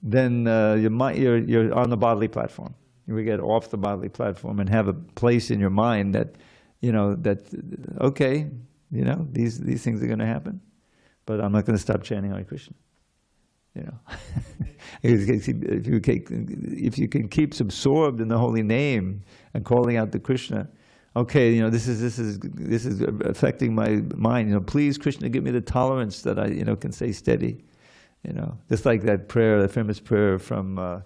Then you're on the bodily platform. We get off the bodily platform and have a place in your mind that, okay, these things are going to happen, but I'm not going to stop chanting Hare Krishna. If you can keep absorbed in the holy name and calling out to Krishna, okay, this is affecting my mind. Please, Krishna, give me the tolerance that I can stay steady. Just like that prayer, the famous prayer from the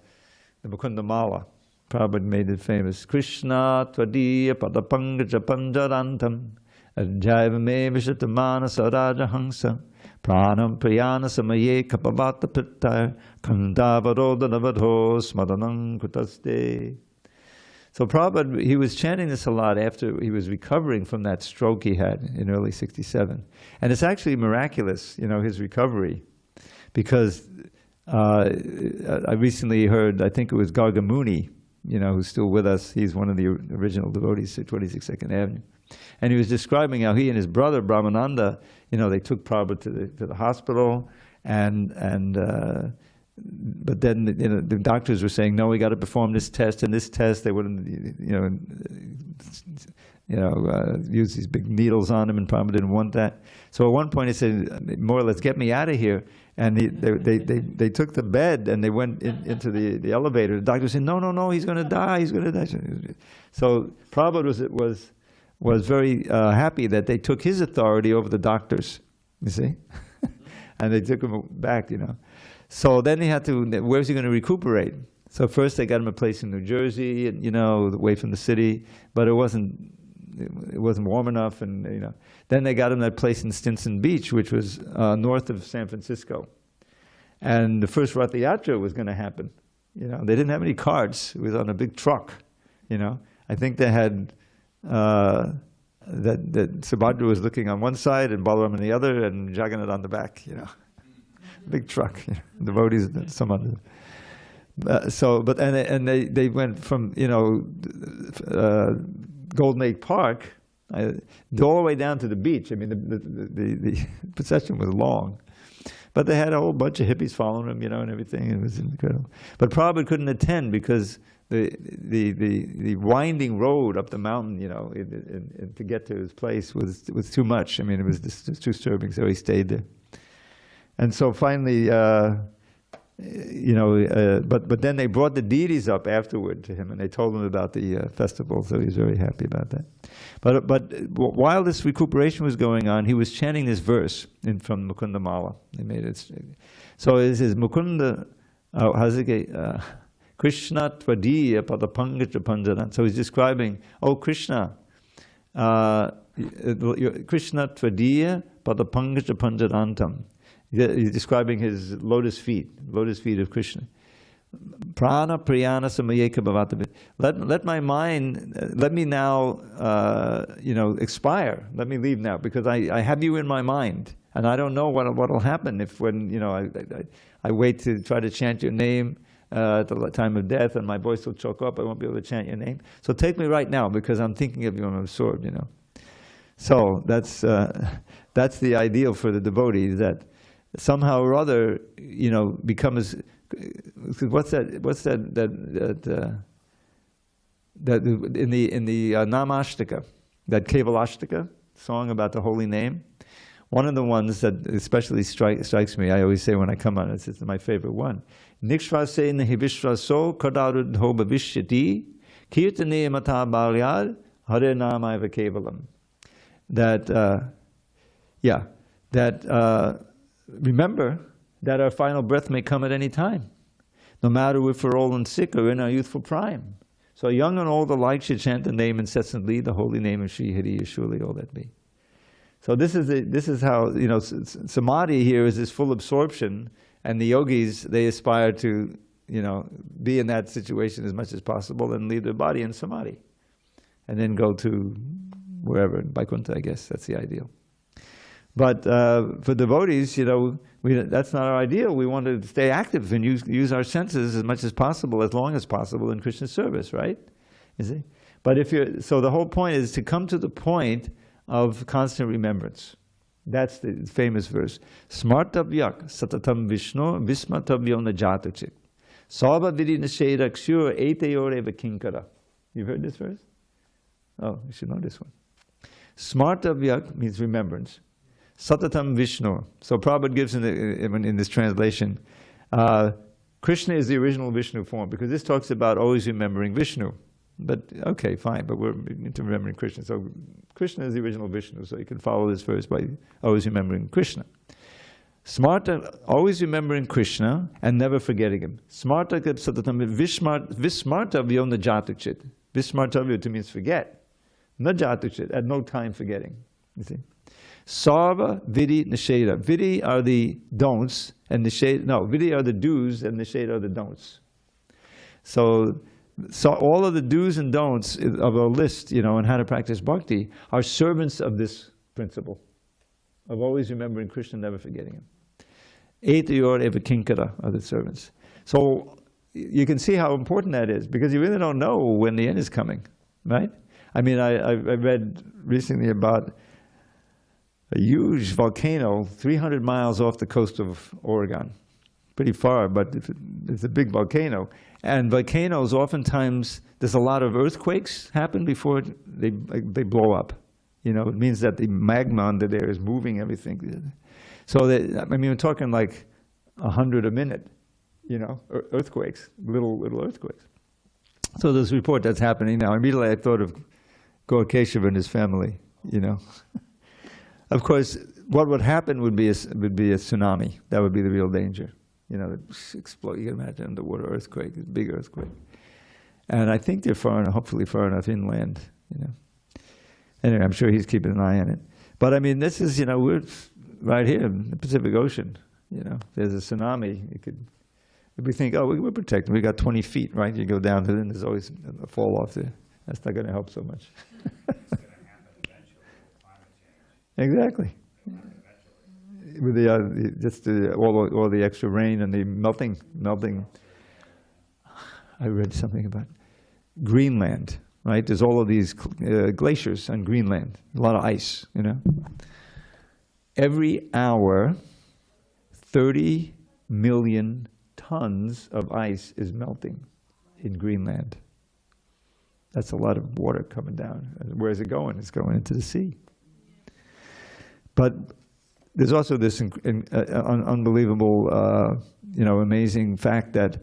Mukunda Mala. Prabhupada made it famous. Kṛṣṇa tvadiya padapangaja panjarantam ajayvame vishatamana sarajahansa pranam priyana samaye kapavata pittar kandavarodhanavadho smadanam kutaste. So Prabhupada, he was chanting this a lot after he was recovering from that stroke he had in early '67. And it's actually miraculous, his recovery. Because I recently heard, I think it was Gargamuni, who's still with us. He's one of the original devotees at 26th Avenue. And he was describing how he and his brother, Brahmananda, they took Prabhupada to the hospital, but then the doctors were saying, no, we got to perform this test and this test. They wouldn't, use these big needles on him, and Prabhupada didn't want that. So at one point he said, more or less, get me out of here. And they took the bed and they went into the elevator. The doctor said, no, he's going to die, he's going to die. So Prabhupada was very happy that they took his authority over the doctors, you see? And they took him back, So then he had to, where's he going to recuperate? So first they got him a place in New Jersey, and, away from the city, but it wasn't warm enough, and Then they got him that place in Stinson Beach, which was north of San Francisco. And the first Rath Yatra was going to happen. They didn't have any carts. It was on a big truck. I think they had that Subhadra was looking on one side and Balaram on the other, and Jagannath on the back. Big truck. Devotees, some other. They went from Golden Gate Park all the way down to the beach. I mean, the procession was long, but they had a whole bunch of hippies following them, and everything. It was incredible. But Prabhupada couldn't attend because the winding road up the mountain, and to get to his place was too much. I mean, it was just too disturbing. So he stayed there, and so finally. But then they brought the deities up afterward to him, and they told him about the festival, so he was very happy about that. But while this recuperation was going on, he was chanting this verse from Mukunda Mala. They made it. So it says Mukunda, Kṛṣṇa tvadiya padapangaja panjaran. So he's describing, oh Krishna, Kṛṣṇa tvadiya padapangaja panjarantam. He's describing his lotus feet of Krishna. Prana priyana samayeka bhavata. Let my mind, let me now, expire. Let me leave now, because I have you in my mind, and I don't know what'll happen when I wait to try to chant your name at the time of death, and my voice will choke up. I won't be able to chant your name. So take me right now, because I'm thinking of you. I'm absorbed. So that's the ideal for the devotee, that somehow or other, becomes. What's that in the Namashtaka, that Kevalashtaka song about the holy name? One of the ones that especially strikes me, I always say when I come on, it's my favorite one. Nikshvase nahivishvaso kadarudho bhavishyati kirtane mata balyad hare namaiva kevalam. Remember that our final breath may come at any time, no matter if we're old and sick or in our youthful prime. So young and old alike should chant the name incessantly, the holy name of Sri Hari is surely all that be. So this is how, samadhi here is this full absorption, and the yogis, they aspire to, be in that situation as much as possible and leave their body in samadhi, and then go to wherever, in Vaikuntha, I guess, that's the ideal. But for devotees, that's not our ideal. We want to stay active and use our senses as much as possible, as long as possible in Krishna's service, right? You see? But so the whole point is to come to the point of constant remembrance. That's the famous verse. Smartavyak satatam Vishnu vismatavyo najatachit. Sarva vidi nisheda ksura eteyor eva kinkara. You've heard this verse? Oh, you should know this one. Smartavyak means remembrance. Satatam Vishnu. So Prabhupada gives in this translation, Krishna is the original Vishnu form, because this talks about always remembering Vishnu. But okay, fine, but we're into remembering Krishna. So Krishna is the original Vishnu, so you can follow this verse by always remembering Krishna. Smarta, always remembering Krishna and never forgetting him. Smarta satatam vismartavyo najatukchit. Vismartavyo means forget. Najatukchit, at no time forgetting. You see? Sarva vidi nisheda. Vidi are the don'ts, and nisheda, no, vidi are the do's, and nisheda are the don'ts. So all of the do's and don'ts of our list, on how to practice bhakti, are servants of this principle of always remembering Krishna, never forgetting him. Etayor eva kinkara are the servants. So you can see how important that is, because you really don't know when the end is coming, right? I mean, I read recently about a huge volcano 300 miles off the coast of Oregon. Pretty far, but it's a big volcano. And volcanoes, oftentimes, there's a lot of earthquakes happen before they blow up. It means that the magma under there is moving everything. So, we're talking like 100 a minute, earthquakes, little earthquakes. So there's a report that's happening now. Immediately I thought of Gaur Keshava and his family, Of course, what would happen would be a tsunami. That would be the real danger. Explode. You can imagine the water earthquake, a big earthquake. And I think they're hopefully far enough inland, Anyway, I'm sure he's keeping an eye on it. But I mean, this is, we're right here in the Pacific Ocean. There's a tsunami. If we think, oh, we're protected. We got 20 feet, right? You go down to it, and there's always a fall off there. That's not going to help so much. It's going to happen eventually with climate change. Exactly. With all the extra rain and the melting. I read something about Greenland, right? There's all of these glaciers on Greenland, a lot of ice, Every hour, 30 million tons of ice is melting in Greenland. That's a lot of water coming down. Where is it going? It's going into the sea. But there's also this unbelievable, amazing fact that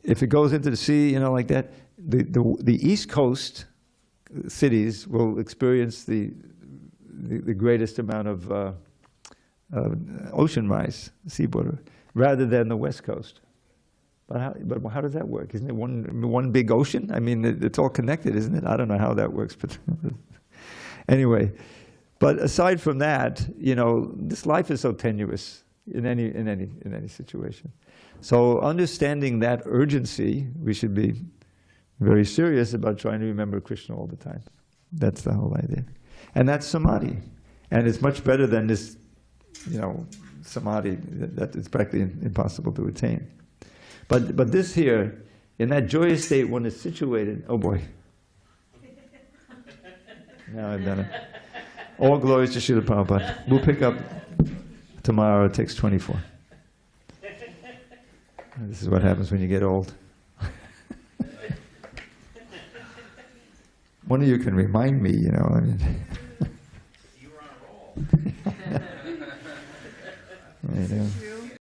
if it goes into the sea, like that, the East Coast cities will experience the greatest amount of ocean rise, seawater, rather than the West Coast. But how does that work? Isn't it one big ocean? I mean, it's all connected, isn't it? I don't know how that works, but anyway. But aside from that, this life is so tenuous in any situation. So understanding that urgency, we should be very serious about trying to remember Krishna all the time. That's the whole idea. And that's samadhi. And it's much better than this, samadhi that is practically impossible to attain. But this here, in that joyous state, when it's situated, oh boy. Now I've done it. All glories to Srila Prabhupada. We'll pick up tomorrow. It takes 24. This is what happens when you get old. One of you can remind me, You were on a roll. I know.